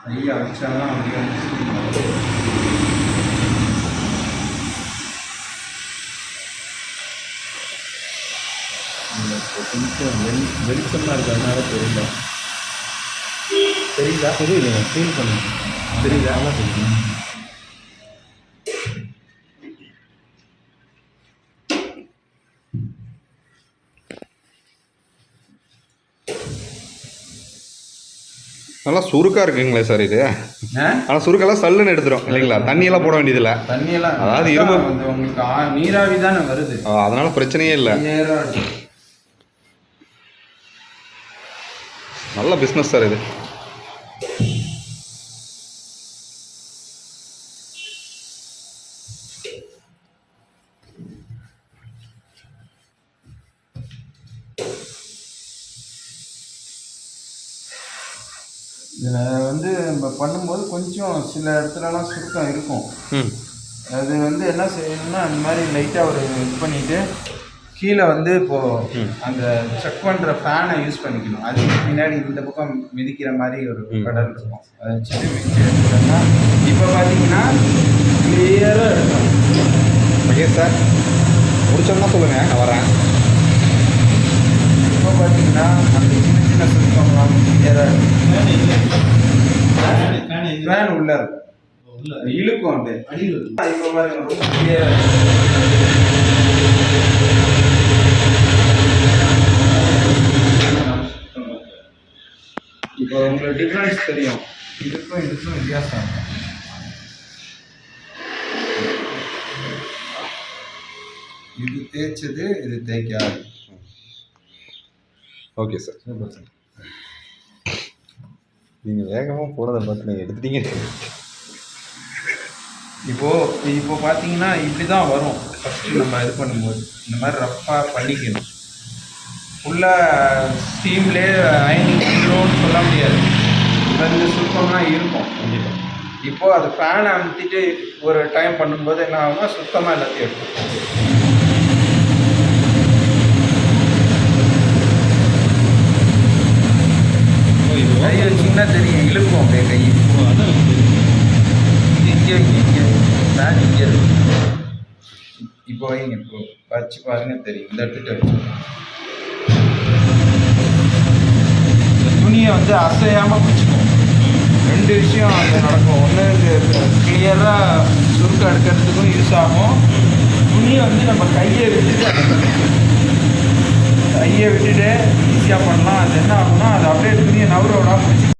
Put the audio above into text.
ஐயா அடிச்சாதான் அப்படியே கொஞ்சம் வெளிச்சமாக இருக்குது, அதனால தெரியல. தெரியுதா? தெரியல, ஃபீல் பண்ணுங்க. தெரியுதா? நல்லா தெரியும். நல்லா சுருக்காக இருக்குங்களே சார் இது. ஆனால் சுருக்கெல்லாம் சல்லுன்னு எடுத்துரும் இல்லைங்களா? தண்ணியெல்லாம் போட வேண்டியதில்லை. தண்ணியெல்லாம் அதாவது இரும்பு உங்களுக்கு நீராவி தானே வருது, அதனால பிரச்சனையே இல்லை. நல்ல பிஸ்னஸ் சார் இது. இதில் வந்து நம்ம பண்ணும்போது கொஞ்சம் சில இடத்துலலாம் சுருக்கம் இருக்கும். அது வந்து என்ன செய்யணும்னா அந்த மாதிரி லைட்டாக ஒரு இது பண்ணிவிட்டு கீழே வந்து இப்போது அந்த செக் பண்ணுற ஃபேனை யூஸ் பண்ணிக்கணும். அதுக்கு பின்னாடி இந்த பக்கம் மிதிக்கிற மாதிரி ஒரு கடல் இருக்கும், அதை வச்சுட்டு மிதிச்சு எடுத்துட்டோம்னா இப்போ பார்த்தீங்கன்னா கிளியராக இருக்கும். ஓகே சார், முடிச்சோம்னா சொல்லுங்கள், நான் வரேன். இப்போ பார்த்தீங்கன்னா அந்த சின்ன சின்ன சுருக்கம்லாம் கிளியராக இருக்கும். ஃபேன் உள்ள இருக்கும், இழுக்கும் அப்படியே அடியில். இப்போ பாருங்க ரொம்ப கிளியராக இப்போ உங்களுக்கு டிஃப்ரென்ஸ் தெரியும். இதுக்கும் வித்தியாசம் இருக்கும். இது தேய்ச்சது, இது தேய்க்காது. Okay sir, super sir. நீங்கள் வேகமாக போனதை பார்த்து நீங்கள் எடுத்துட்டீங்க. இப்போ பார்த்தீங்கன்னா இப்படி தான் வரும். ஃபஸ்ட்டு நம்ம இது பண்ணும்போது இந்த மாதிரி ரஃப்பாக பண்ணிக்கணும். ஃபுல்லாக ஸ்டீம்லேயே அயனிங் பண்ணிடுவோம்னு சொல்ல முடியாது, இந்த சுத்தம்லாம் இருக்கும் கண்டிப்பாக. இப்போது அது ஃபேனை அமுத்திட்டு ஒரு டைம் பண்ணும்போது என்ன ஆகும்னா சுத்தமாக எல்லாத்தையும் இருக்கும். கை வச்சிங்கன்னா தெரியும், இழுக்கும் அப்படியே கை. இங்கே ஃபேன் இங்கே இருக்கும். இப்போ வைங்க, இப்போ வச்சு பாருங்க தெரியும். இந்த இடத்துட்டு வச்சு துணியை வந்து அசையாமல் பிடிச்சிக்கும். ரெண்டு விஷயம் அங்கே நடக்கும். ஒன்று கிளியராக சுருக்கம் எடுக்கிறதுக்கும் யூஸ் ஆகும். துணியை வந்து நம்ம கையை விட்டுட்டு ஈஸியாக பண்ணலாம். அது என்ன ஆகும்னா அது அப்படியே துணியை நவர விடாமல் பிடிச்சி